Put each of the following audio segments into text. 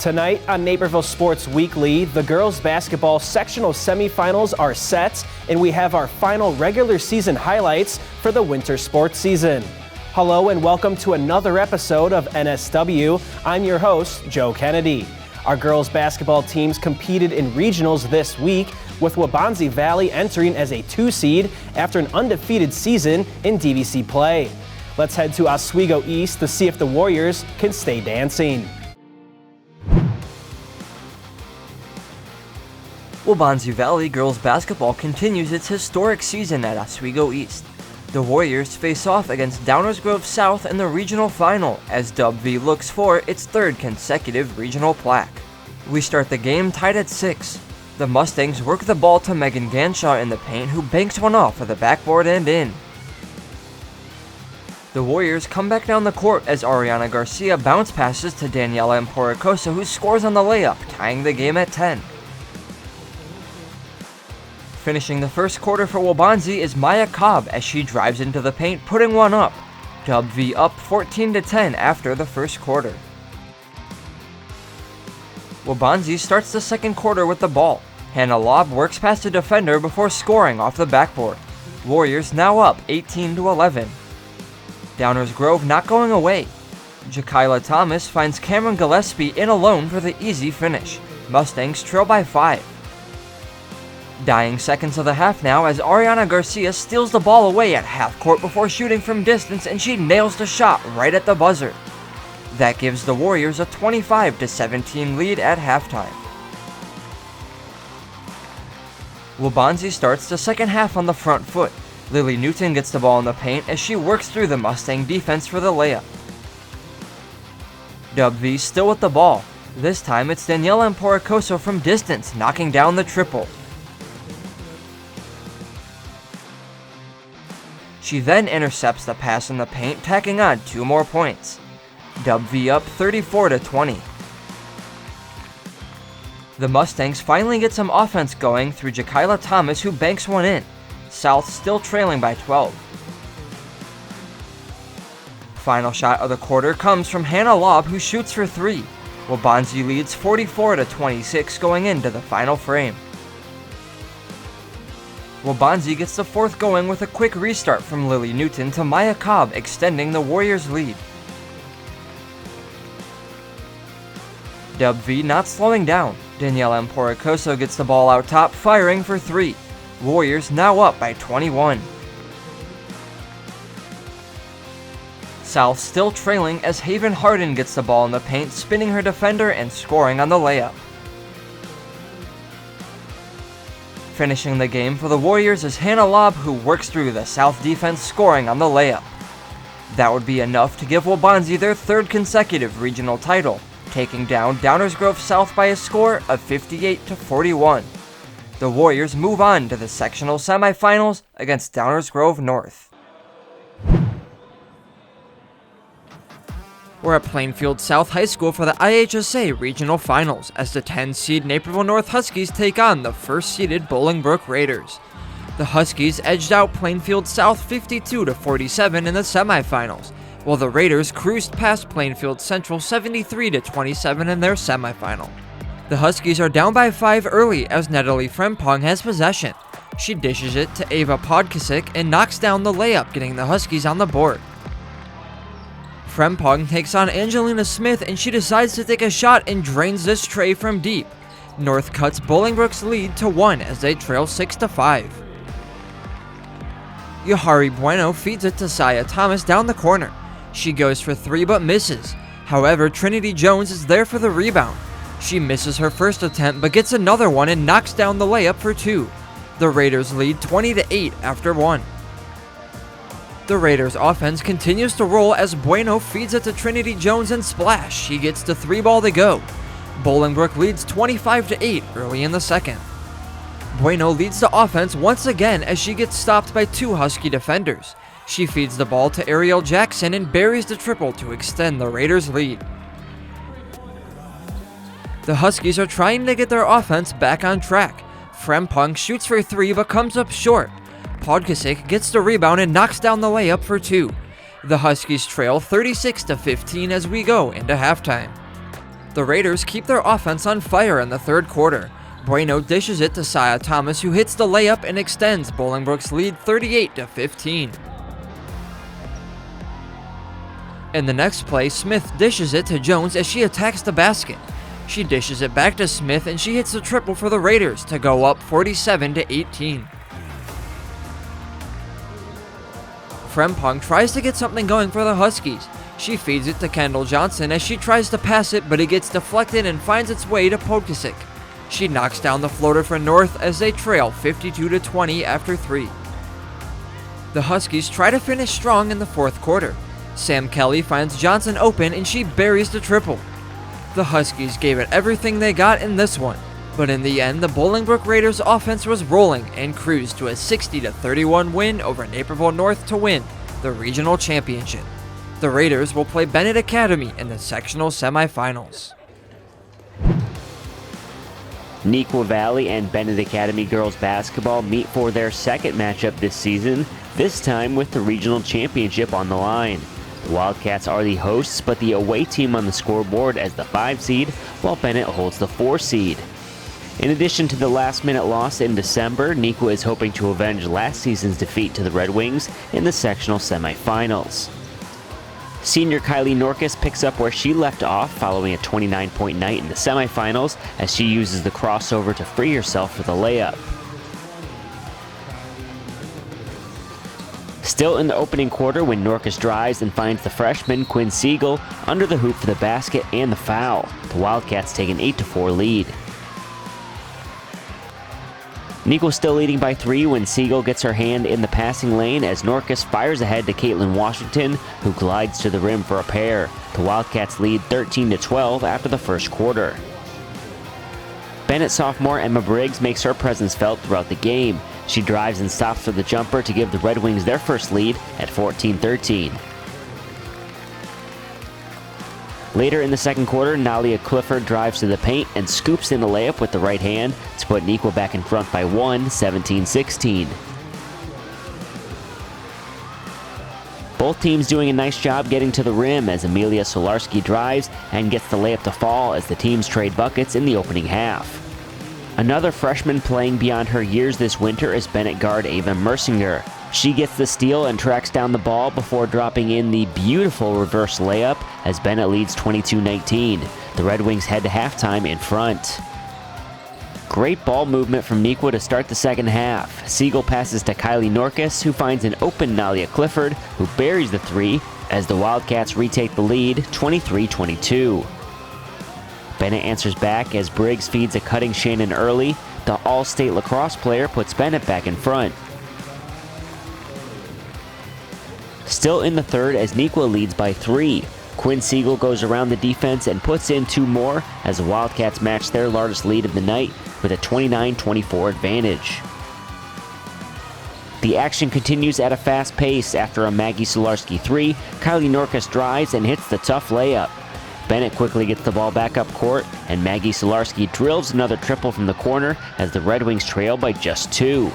Tonight on Naperville Sports Weekly, the girls basketball sectional semifinals are set, and we have our final regular season highlights for the winter sports season. Hello and welcome to another episode of NSW. I'm your host, Joe Kennedy. Our girls basketball teams competed in regionals this week, with Waubonsie Valley entering as a 2 seed after an undefeated season in DVC play. Let's head to Oswego East to see if the Warriors can stay dancing. Waubonsie Valley girls basketball continues its historic season at Oswego East. The Warriors face off against Downers Grove South in the regional final as W looks for its third consecutive regional plaque. We start the game tied at 6. The Mustangs work the ball to Megan Ganshaw in the paint, who banks one off of the backboard and in. The Warriors come back down the court as Ariana Garcia bounce passes to Daniela Emporicosa, who scores on the layup, tying the game at 10. Finishing the first quarter for Waubonsie is Maya Cobb as she drives into the paint, putting one up. W up 14-10 after the first quarter. Waubonsie starts the second quarter with the ball. Hannah Lobb works past a defender before scoring off the backboard. Warriors now up 18-11. Downers Grove not going away. Jakyla Thomas finds Cameron Gillespie in alone for the easy finish. Mustangs trail by 5. Dying seconds of the half now as Ariana Garcia steals the ball away at half court before shooting from distance, and she nails the shot right at the buzzer. That gives the Warriors a 25-17 lead at halftime. Waubonsie starts the second half on the front foot. Lily Newton gets the ball in the paint as she works through the Mustang defense for the layup. W still with the ball. This time it's Daniela Emporicosa from distance knocking down the triple. She then intercepts the pass in the paint, tacking on 2 more points. W up 34-20. The Mustangs finally get some offense going through Jakyla Thomas, who banks one in. South still trailing by 12. Final shot of the quarter comes from Hannah Lobb, who shoots for 3. Waubonsie leads 44-26 going into the final frame. Waubonsie gets the fourth going with a quick restart from Lily Newton to Maya Cobb, extending the Warriors' lead. W not slowing down. Daniela Emporicosa gets the ball out top, firing for 3. Warriors now up by 21. South still trailing as Haven Harden gets the ball in the paint, spinning her defender and scoring on the layup. Finishing the game for the Warriors is Hannah Lobb, who works through the South defense, scoring on the layup. That would be enough to give Waubonsie their third consecutive regional title, taking down Downers Grove South by a score of 58-41. The Warriors move on to the sectional semifinals against Downers Grove North. We're at Plainfield South High School for the IHSA Regional Finals as the 10-seed Naperville North Huskies take on the 1st-seeded Bolingbrook Raiders. The Huskies edged out Plainfield South 52-47 in the semifinals, while the Raiders cruised past Plainfield Central 73-27 in their semifinal. The Huskies are down by 5 early as Natalie Frempong has possession. She dishes it to Ava Podkasik and knocks down the layup, getting the Huskies on the board. Frempong takes on Angelina Smith and she decides to take a shot and drains this tray from deep. North cuts Bolingbrook's lead to 1 as they trail 6-5. Yahari Bueno feeds it to Saya Thomas down the corner. She goes for 3 but misses. However, Trinity Jones is there for the rebound. She misses her first attempt but gets another one and knocks down the layup for 2. The Raiders lead 20-8 after 1. The Raiders' offense continues to roll as Bueno feeds it to Trinity Jones and splash. She gets the 3 ball to go. Bolingbrook leads 25-8 early in the second. Bueno leads the offense once again as she gets stopped by 2 Husky defenders. She feeds the ball to Ariel Jackson and buries the triple to extend the Raiders' lead. The Huskies are trying to get their offense back on track. Frempong shoots for 3 but comes up short. Podkasik gets the rebound and knocks down the layup for 2. The Huskies trail 36-15 as we go into halftime. The Raiders keep their offense on fire in the third quarter. Bueno dishes it to Saya Thomas, who hits the layup and extends Bolingbrook's lead 38-15. In the next play, Smith dishes it to Jones as she attacks the basket. She dishes it back to Smith and she hits the triple for the Raiders to go up 47-18. Frempong tries to get something going for the Huskies. She feeds it to Kendall Johnson as she tries to pass it, but it gets deflected and finds its way to Podkasik. She knocks down the floater for North as they trail 52-20 after 3. The Huskies try to finish strong in the fourth quarter. Sam Kelly finds Johnson open and she buries the triple. The Huskies gave it everything they got in this one, but in the end the Bolingbrook Raiders offense was rolling and cruised to a 60-31 win over Naperville North to win the regional championship. The Raiders will play Bennett Academy in the sectional semifinals. Neuqua Valley and Bennett Academy girls basketball meet for their second matchup this season, this time with the regional championship on the line. The Wildcats are the hosts, but the away team on the scoreboard as the 5 seed, while Bennett holds the 4 seed. In addition to the last-minute loss in December, Neuqua is hoping to avenge last season's defeat to the Red Wings in the sectional semifinals. Senior Kylie Norkus picks up where she left off following a 29-point night in the semifinals as she uses the crossover to free herself for the layup. Still in the opening quarter when Norkus drives and finds the freshman Quinn Siegel under the hoop for the basket and the foul. The Wildcats take an 8-4 lead. Neuqua still leading by 3 when Siegel gets her hand in the passing lane as Norkus fires ahead to Caitlin Washington, who glides to the rim for a pair. The Wildcats lead 13-12 after the first quarter. Bennett sophomore Emma Briggs makes her presence felt throughout the game. She drives and stops for the jumper to give the Red Wings their first lead at 14-13. Later in the second quarter, Nalia Clifford drives to the paint and scoops in a layup with the right hand to put Neuqua back in front by 1, 17-16. Both teams doing a nice job getting to the rim as Amelia Solarski drives and gets the layup to fall as the teams trade buckets in the opening half. Another freshman playing beyond her years this winter is Bennett guard Ava Mersinger. She gets the steal and tracks down the ball before dropping in the beautiful reverse layup as Bennett leads 22-19. The Red Wings head to halftime in front. Great ball movement from Neuqua to start the second half. Siegel passes to Kylie Norkus, who finds an open Nalia Clifford, who buries the 3 as the Wildcats retake the lead 23-22. Bennett answers back as Briggs feeds a cutting Shannon Early. The All-State lacrosse player puts Bennett back in front. Still in the third as Neuqua leads by 3. Quinn Siegel goes around the defense and puts in 2 more as the Wildcats match their largest lead of the night with a 29-24 advantage. The action continues at a fast pace after a Maggie Solarski 3. Kylie Norkus drives and hits the tough layup. Bennett quickly gets the ball back up court, and Maggie Solarski drills another triple from the corner as the Red Wings trail by just 2.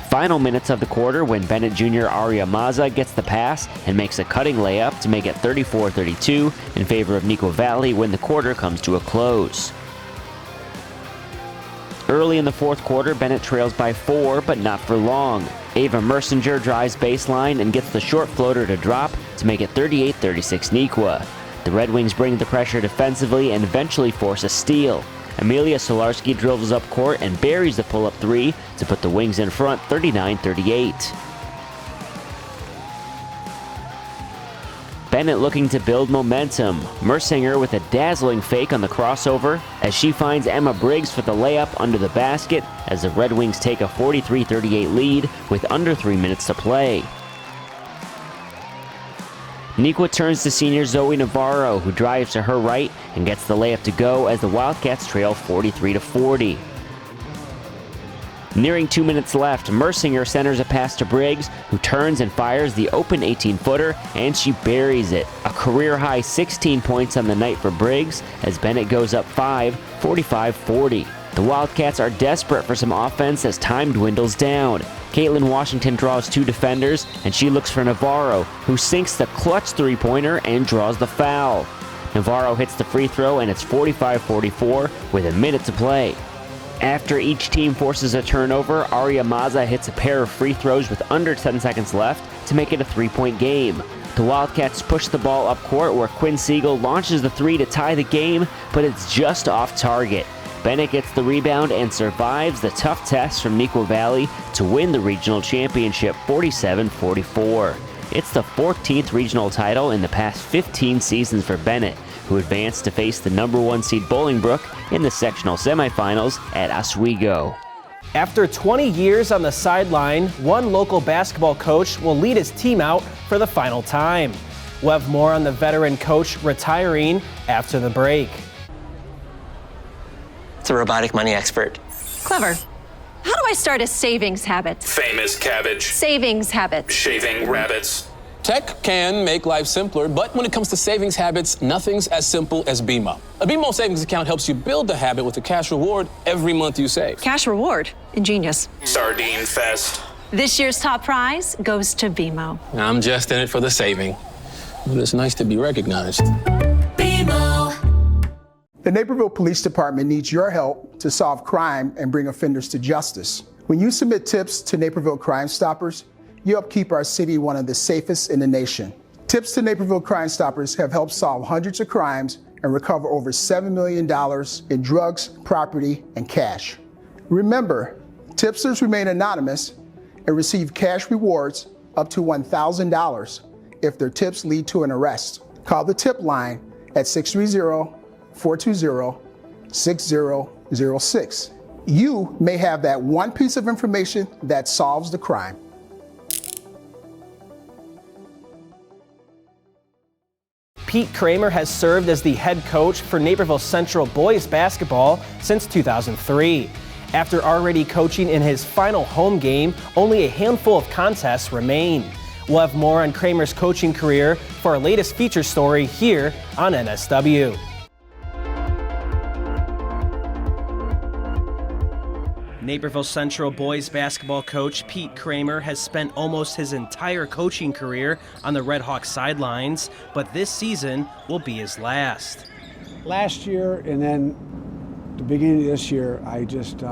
Final minutes of the quarter when Bennett Jr. Aria Maza gets the pass and makes a cutting layup to make it 34-32 in favor of Neuqua Valley when the quarter comes to a close. Early in the fourth quarter, Bennett trails by 4, but not for long. Ava Mersinger drives baseline and gets the short floater to drop to make it 38-36 Neuqua. The Red Wings bring the pressure defensively and eventually force a steal. Amelia Solarski dribbles up court and buries the pull-up 3 to put the Wings in front 39-38. Bennett looking to build momentum. Mersinger with a dazzling fake on the crossover as she finds Emma Briggs for the layup under the basket as the Red Wings take a 43-38 lead with under 3 minutes to play. Neuqua turns to senior Zoe Navarro, who drives to her right and gets the layup to go as the Wildcats trail 43-40. Nearing 2 minutes left, Mersinger centers a pass to Briggs, who turns and fires the open 18-footer, and she buries it. A career-high 16 points on the night for Briggs as Bennett goes up 5, 45-40. The Wildcats are desperate for some offense as time dwindles down. Caitlin Washington draws 2 defenders, and she looks for Navarro, who sinks the clutch three-pointer and draws the foul. Navarro hits the free throw, and it's 45-44 with a minute to play. After each team forces a turnover, Aria Maza hits a pair of free throws with under 10 seconds left to make it a 3-point game. The Wildcats push the ball up court where Quinn Siegel launches the 3 to tie the game, but it's just off target. Bennett gets the rebound and survives the tough test from Neuqua Valley to win the regional championship 47-44. It's the 14th regional title in the past 15 seasons for Bennett, who advanced to face the number 1 seed Bolingbrook in the sectional semifinals at Oswego. After 20 years on the sideline, one local basketball coach will lead his team out for the final time. We'll have more on the veteran coach retiring after the break. It's a robotic money expert. Clever. How do I start a savings habit? Famous cabbage. Savings habit. Shaving rabbits. Tech can make life simpler, but when it comes to savings habits, nothing's as simple as BMO. A BMO savings account helps you build the habit with a cash reward every month you save. Cash reward. Ingenious. Sardine fest. This year's top prize goes to BMO. I'm just in it for the saving, but it's nice to be recognized. The Naperville Police Department needs your help to solve crime and bring offenders to justice. When you submit tips to Naperville Crime Stoppers, you help keep our city one of the safest in the nation. Tips to Naperville Crime Stoppers have helped solve hundreds of crimes and recover over $7 million in drugs, property, and cash. Remember, tipsters remain anonymous and receive cash rewards up to $1,000 if their tips lead to an arrest. Call the tip line at 630-420-6006. You may have that one piece of information that solves the crime. Pete Kramer has served as the head coach for Naperville Central boys basketball since 2003. After already coaching in his final home game, only a handful of contests remain. We'll have more on Kramer's coaching career for our latest feature story here on NSW. Naperville Central boys basketball coach Pete Kramer has spent almost his entire coaching career on the Red Hawks sidelines, but this season will be his last. Last year and then the beginning of this year, I just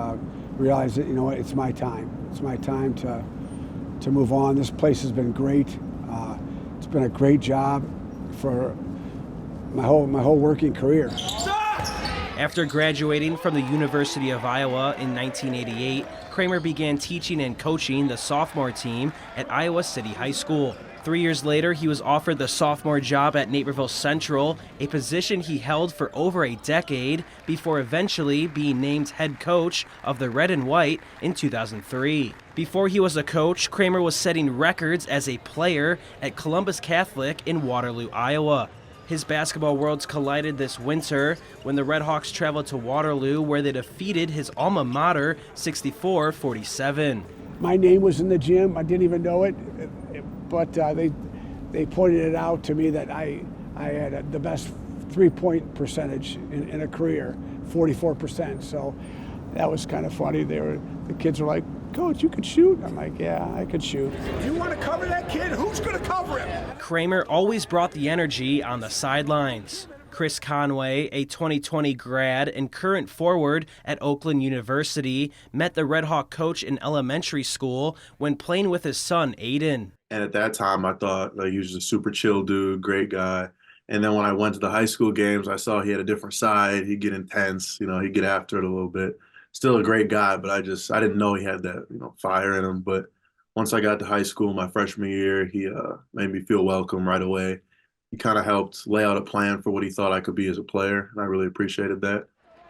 realized that, you know what, it's my time. It's my time to move on. This place has been great. It's been a great job for my whole working career. After graduating from the University of Iowa in 1988, Kramer began teaching and coaching the sophomore team at Iowa City High School. 3 years later, he was offered the sophomore job at Naperville Central, a position he held for over a decade before eventually being named head coach of the Red and White in 2003. Before he was a coach, Kramer was setting records as a player at Columbus Catholic in Waterloo, Iowa. His basketball worlds collided this winter when the Red Hawks traveled to Waterloo, where they defeated his alma mater 64-47. My name was in the gym. I didn't even know it, but they pointed it out to me that I had the best three-point percentage in a career, 44%. So that was kind of funny. The kids were like, "Coach, you could shoot." I'm like, "Yeah, I could shoot." You want to cover that kid? Who's going to cover him? Kramer always brought the energy on the sidelines. Chris Conway, a 2020 grad and current forward at Oakland University, met the Red Hawk coach in elementary school when playing with his son, Aiden. And at that time, I thought he was a super chill dude, great guy. And then when I went to the high school games, I saw he had a different side. He'd get intense, he'd get after it a little bit. Still a great guy, but I didn't know he had that, fire in him. But once I got to high school my freshman year, he made me feel welcome right away. He kind of helped lay out a plan for what he thought I could be as a player, and I really appreciated that.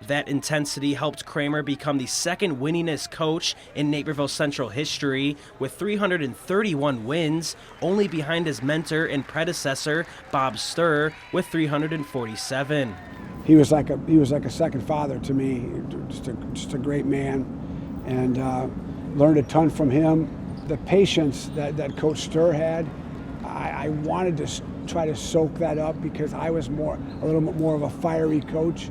That intensity helped Kramer become the second winningest coach in Naperville Central history with 331 wins, only behind his mentor and predecessor, Bob Sturr, with 347. He was like a second father to me, just a great man, and learned a ton from him. The patience that Coach Sturr had, I wanted to try to soak that up because I was a little bit more of a fiery coach.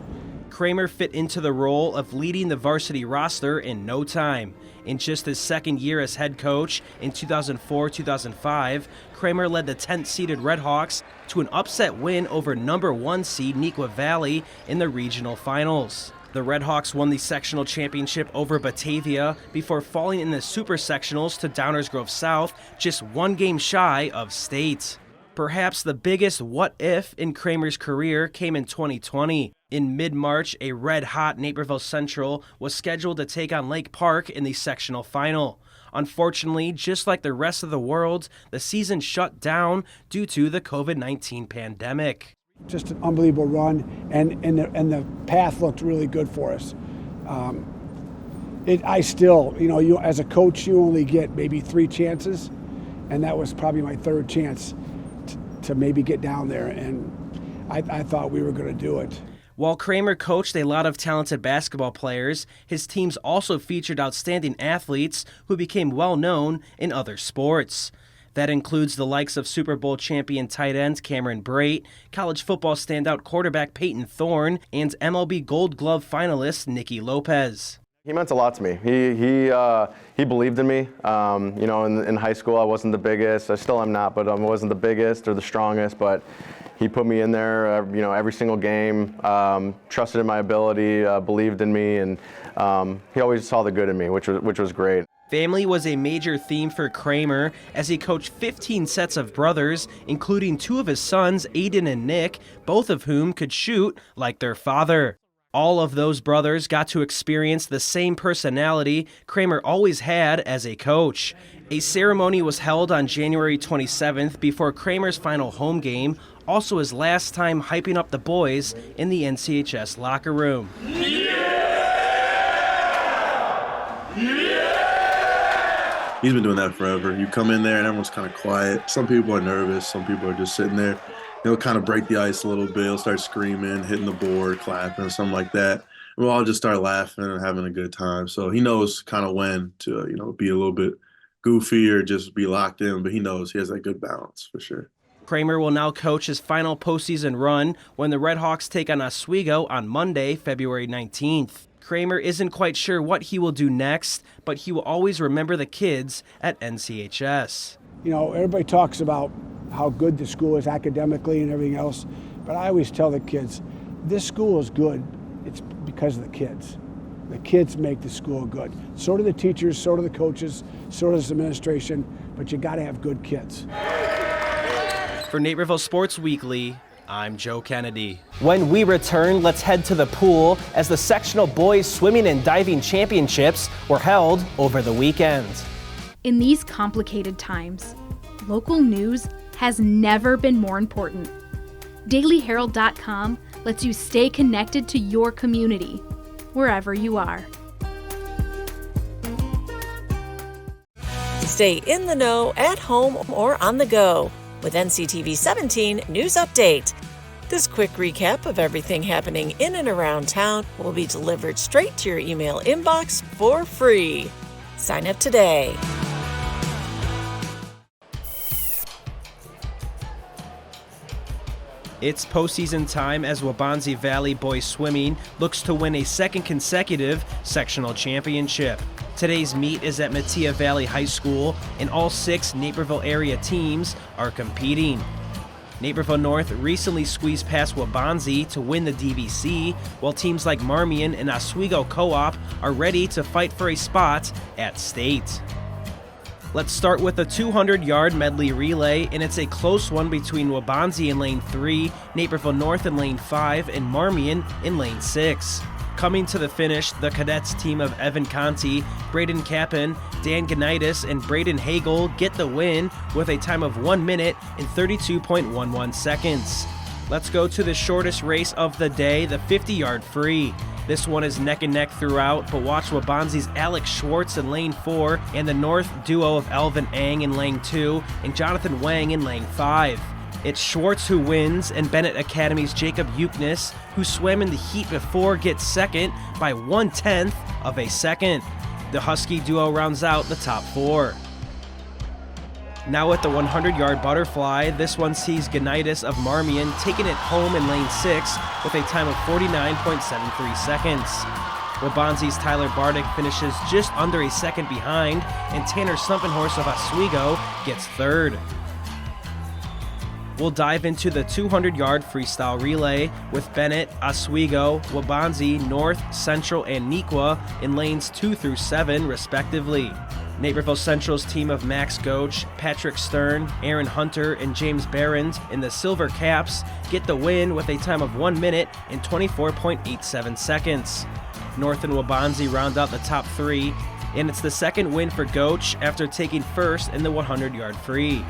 Kramer fit into the role of leading the varsity roster in no time. In just his second year as head coach in 2004-2005, Kramer led the 10th-seeded Redhawks to an upset win over number 1 seed Neuqua Valley in the regional finals. The Redhawks won the sectional championship over Batavia before falling in the super sectionals to Downers Grove South, just 1 game shy of state. Perhaps the biggest what if in Kramer's career came in 2020. In mid-March, a red-hot Naperville Central was scheduled to take on Lake Park in the sectional final. Unfortunately, just like the rest of the world, the season shut down due to the COVID-19 pandemic. Just an unbelievable run, and the path looked really good for us. I still, you as a coach, you only get maybe 3 chances, and that was probably my 3rd chance to maybe get down there, and I thought we were going to do it. While Kramer coached a lot of talented basketball players, his teams also featured outstanding athletes who became well known in other sports. That includes the likes of Super Bowl champion tight end Cameron Brate, college football standout quarterback Peyton Thorne, and MLB Gold Glove finalist Nicky Lopez. He meant a lot to me. He believed in me. In high school I wasn't the biggest. I still am not, but I wasn't the biggest or the strongest. But he put me in there, every single game. Trusted in my ability, believed in me, and he always saw the good in me, which was great. Family was a major theme for Kramer as he coached 15 sets of brothers, including 2 of his sons, Aiden and Nick, both of whom could shoot like their father. All of those brothers got to experience the same personality Kramer always had as a coach. A ceremony was held on January 27th before Kramer's final home game, also his last time hyping up the boys in the NCHS locker room. He's been doing that forever. You come in there and everyone's kind of quiet. Some people are nervous. Some people are just sitting there. He'll kind of break the ice a little bit. He'll start screaming, hitting the board, clapping, something like that. And we'll all just start laughing and having a good time. So he knows kind of when to, be a little bit goofy or just be locked in. But he knows he has that good balance for sure. Kramer will now coach his final postseason run when the Redhawks take on Oswego on Monday, February 19th. Kramer isn't quite sure what he will do next, but he will always remember the kids at NCHS. Everybody talks about how good the school is academically and everything else, but I always tell the kids, this school is good. It's because of the kids. The kids make the school good. So do the teachers, so do the coaches, so does the administration, but you got to have good kids. For Naperville Sports Weekly, I'm Joe Kennedy. When we return, let's head to the pool as the sectional boys swimming and diving championships were held over the weekend. In these complicated times, local news has never been more important. DailyHerald.com lets you stay connected to your community, wherever you are. Stay in the know at home or on the go with NCTV 17 News Update. This quick recap of everything happening in and around town will be delivered straight to your email inbox for free. Sign up today. It's postseason time as Waubonsie Valley Boys Swimming looks to win a 2nd consecutive sectional championship. Today's meet is at Mattia Valley High School, and all 6 Naperville area teams are competing. Naperville North recently squeezed past Waubonsie to win the DVC, while teams like Marmion and Oswego Co-op are ready to fight for a spot at state. Let's start with a 200-yard medley relay, and it's a close one between Waubonsie in lane 3, Naperville North in lane 5, and Marmion in lane 6. Coming to the finish, the cadets team of Evan Conti, Braden Kappen, Dan Ganitis, and Braden Hagel get the win with a time of 1 minute and 32.11 seconds. Let's go to the shortest race of the day, the 50-yard free. This one is neck and neck throughout, but watch Waubonsie's Alex Schwartz in lane 4 and the North duo of Elvin Ang in lane 2 and Jonathan Wang in lane 5. It's Schwartz who wins, and Bennett Academy's Jacob Eucnis, who swam in the heat before, gets second by 1/10 of a second. The Husky duo rounds out the top 4. Now at the 100-yard butterfly, this one sees Ganitis of Marmion taking it home in lane 6 with a time of 49.73 seconds. Wabanzi's Tyler Bardick finishes just under a second behind, and Tanner Stumpenhorst of Oswego gets third. We'll dive into the 200-yard freestyle relay with Bennett, Oswego, Wabanzi, North, Central, and Neuqua in lanes 2 through 7, respectively. Naperville Central's team of Max Goach, Patrick Stern, Aaron Hunter, and James Behrens in the Silver Caps get the win with a time of 1 minute and 24.87 seconds. North and Wabanzi round out the top 3, and it's the second win for Goach after taking first in the 100-yard free.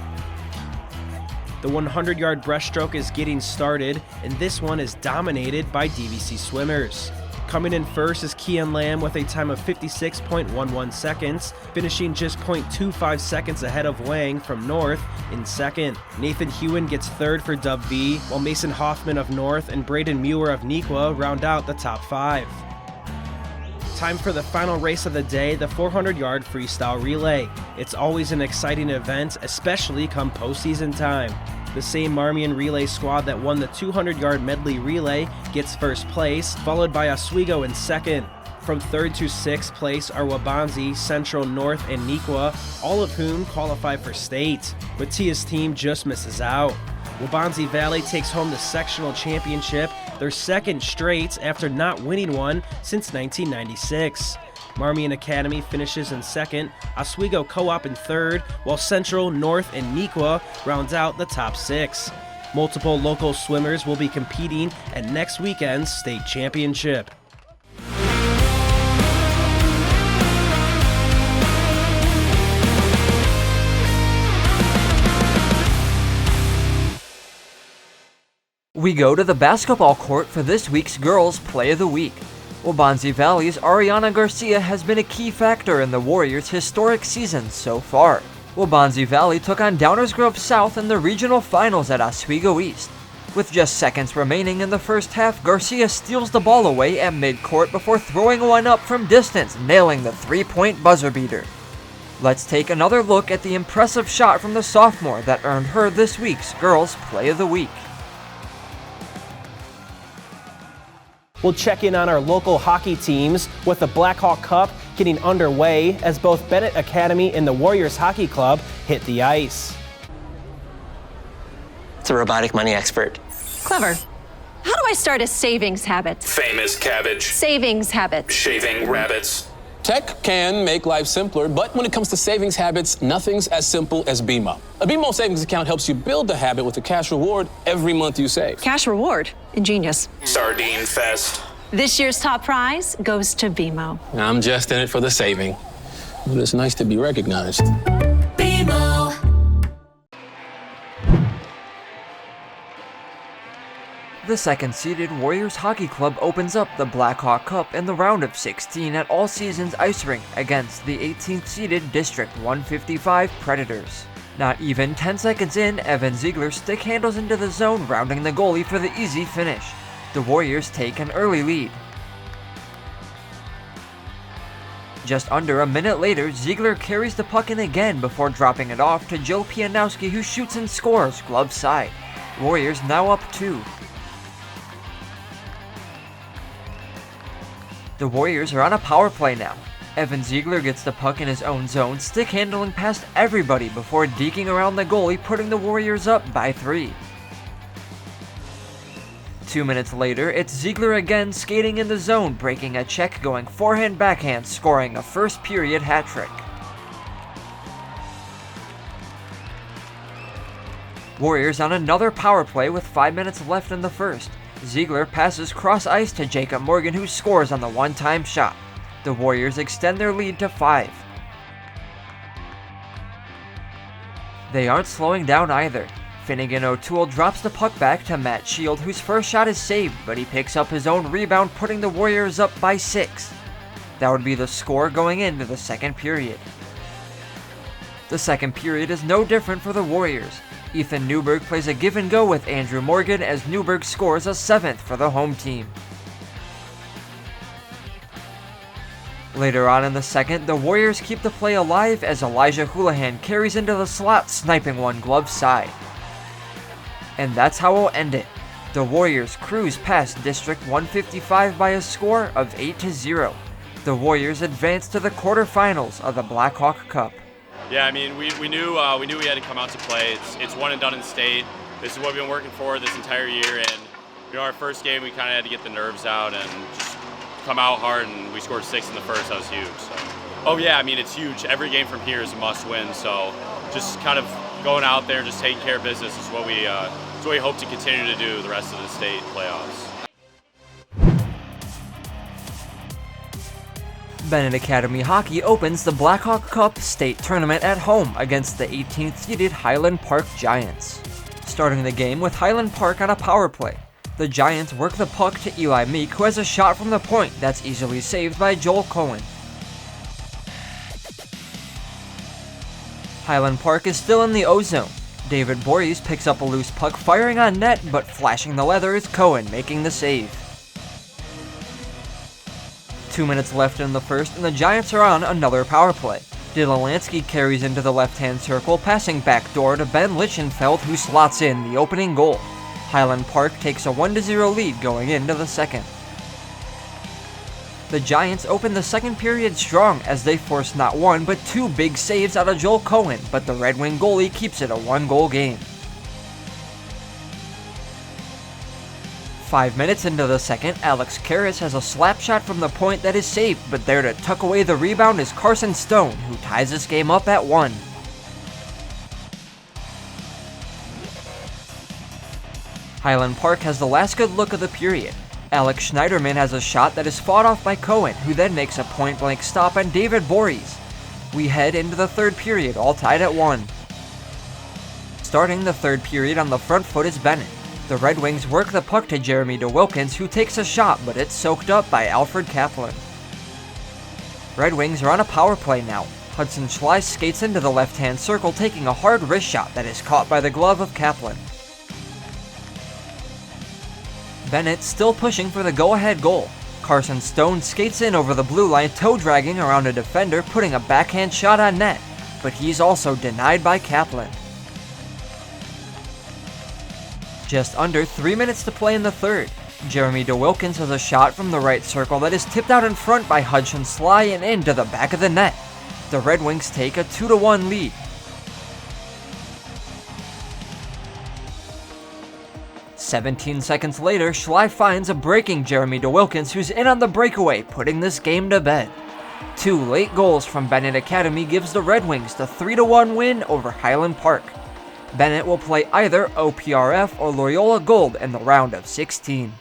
The 100-yard breaststroke is getting started, and this one is dominated by DVC swimmers. Coming in first is Kian Lamb with a time of 56.11 seconds, finishing just 0.25 seconds ahead of Wang from North in second. Nathan Hewen gets third for Dub B, while Mason Hoffman of North and Braden Muir of Neuqua round out the top 5. Time for the final race of the day, the 400-yard freestyle relay. It's always an exciting event, especially come postseason time. The same Marmion relay squad that won the 200-yard medley relay gets first place, followed by Oswego in second. From third to sixth place are Wabanzi, Central, North, and Neuqua, all of whom qualify for state. But Tia's team just misses out. Wabanzi Valley takes home the sectional championship, their second straight after not winning one since 1996. Marmion Academy finishes in second, Oswego Co-op in third, while Central, North, and Neuqua rounds out the top 6. Multiple local swimmers will be competing at next weekend's state championship. We go to the basketball court for this week's Girls Play of the Week. Wabanzi Valley's Ariana Garcia has been a key factor in the Warriors' historic season so far. Wabanzi Valley took on Downers Grove South in the regional finals at Oswego East. With just seconds remaining in the first half, Garcia steals the ball away at midcourt before throwing one up from distance, nailing the three-point buzzer beater. Let's take another look at the impressive shot from the sophomore that earned her this week's Girls Play of the Week. We'll check in on our local hockey teams with the Blackhawk Cup getting underway as both Bennett Academy and the Warriors Hockey Club hit the ice. It's a robotic money expert. Clever. How do I start a savings habit? Famous cabbage. Savings habit. Shaving rabbits. Tech can make life simpler, but when it comes to savings habits, nothing's as simple as BMO. A BMO savings account helps you build the habit with a cash reward every month you save. Cash reward. Ingenious. Sardine fest. This year's top prize goes to BMO. I'm just in it for the saving, but it's nice to be recognized. BMO. The second-seeded Warriors Hockey Club opens up the Blackhawk Cup in the round of 16 at All Seasons Ice Rink against the 18th-seeded District 155 Predators. Not even 10 seconds in, Evan Ziegler stick handles into the zone, rounding the goalie for the easy finish. The Warriors take an early lead. Just under a minute later, Ziegler carries the puck in again before dropping it off to Joe Pianowski, who shoots and scores, glove side. Warriors now up 2. The Warriors are on a power play now. Evan Ziegler gets the puck in his own zone, stick handling past everybody before deking around the goalie, putting the Warriors up by 3. 2 minutes later, it's Ziegler again skating in the zone, breaking a check, going forehand-backhand, scoring a first-period hat trick. Warriors on another power play with 5 minutes left in the first. Ziegler passes cross-ice to Jacob Morgan, who scores on the one-time shot. The Warriors extend their lead to 5. They aren't slowing down either. Finnegan O'Toole drops the puck back to Matt Shield, whose first shot is saved, but he picks up his own rebound, putting the Warriors up by 6. That would be the score going into the second period. The second period is no different for the Warriors. Ethan Newberg plays a give and go with Andrew Morgan as Newberg scores a 7th for the home team. Later on in the second, the Warriors keep the play alive as Elijah Houlihan carries into the slot, sniping one glove side. And that's how we'll end it. The Warriors cruise past District 155 by a score of 8-0. The Warriors advance to the quarterfinals of the Blackhawk Cup. Yeah, I mean, we knew we had to come out to play. It's one and done in state. This is what we've been working for this entire year, and our first game we kind of had to get the nerves out and just come out hard, and we scored 6 in the first. That was huge. So. Oh yeah, I mean, it's huge. Every game from here is a must-win. So just kind of going out there, just taking care of business is what we hope to continue to do the rest of the state playoffs. Bennett Academy Hockey opens the Blackhawk Cup state tournament at home against the 18th seeded Highland Park Giants. Starting the game with Highland Park on a power play. The Giants work the puck to Eli Meek, who has a shot from the point that's easily saved by Joel Cohen. Highland Park is still in the O-zone. David Borges picks up a loose puck firing on net, but flashing the leather is Cohen making the save. 2 minutes left in the first, and the Giants are on another power play. Dylan Lansky carries into the left-hand circle, passing backdoor to Ben Lichtenfeld, who slots in the opening goal. Highland Park takes a 1-0 lead going into the second. The Giants open the second period strong as they force not one but 2 big saves out of Joel Cohen, but the Red Wing goalie keeps it a 1-goal game. 5 minutes into the second, Alex Karras has a slap shot from the point that is saved, but there to tuck away the rebound is Carson Stone, who ties this game up at 1. Highland Park has the last good look of the period. Alex Schneiderman has a shot that is fought off by Cohen, who then makes a point-blank stop on David Borges. We head into the third period, all tied at 1. Starting the third period on the front foot is Bennett. The Red Wings work the puck to Jeremy DeWilkins, who takes a shot, but it's soaked up by Alfred Kaplan. Red Wings are on a power play now. Hudson Schley skates into the left-hand circle, taking a hard wrist shot that is caught by the glove of Kaplan. Bennett still pushing for the go-ahead goal. Carson Stone skates in over the blue line, toe-dragging around a defender, putting a backhand shot on net, but he's also denied by Kaplan. Just under 3 minutes to play in the third. Jeremy DeWilkins has a shot from the right circle that is tipped out in front by Hudson Schley and into the back of the net. The Red Wings take a 2-1 lead. "17 seconds later, Schley finds a breaking Jeremy DeWilkins, who's in on the breakaway, putting this game to bed. 2 late goals from Bennett Academy gives the Red Wings the 3-1 win over Highland Park. Bennett will play either OPRF or Loyola Gold in the round of 16.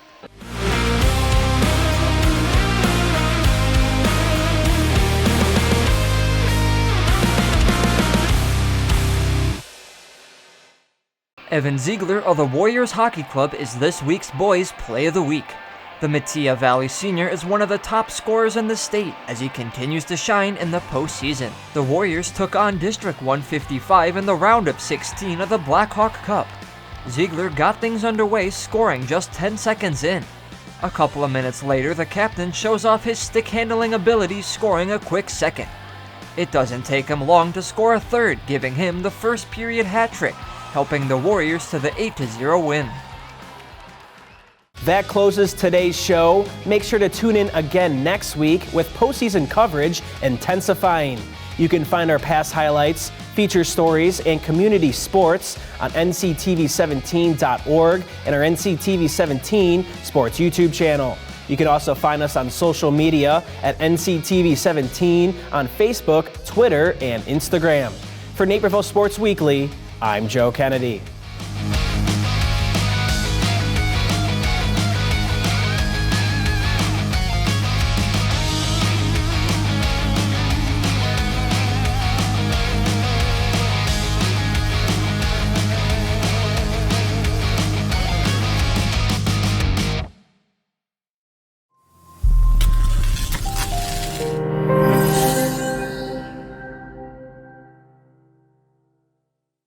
Evan Ziegler of the Warriors Hockey Club is this week's Boys Play of the Week. The Metea Valley senior is one of the top scorers in the state as he continues to shine in the postseason. The Warriors took on District 155 in the round of 16 of the Blackhawk Cup. Ziegler got things underway, scoring just 10 seconds in. A couple of minutes later, the captain shows off his stick-handling abilities, scoring a quick second. It doesn't take him long to score a third, giving him the first period hat trick, helping the Warriors to the 8-0 win. That closes today's show. Make sure to tune in again next week with postseason coverage intensifying. You can find our past highlights, feature stories, and community sports on nctv17.org and our NCTV17 Sports YouTube channel. You can also find us on social media at NCTV17 on Facebook, Twitter, and Instagram. For Naperville Sports Weekly, I'm Joe Kennedy.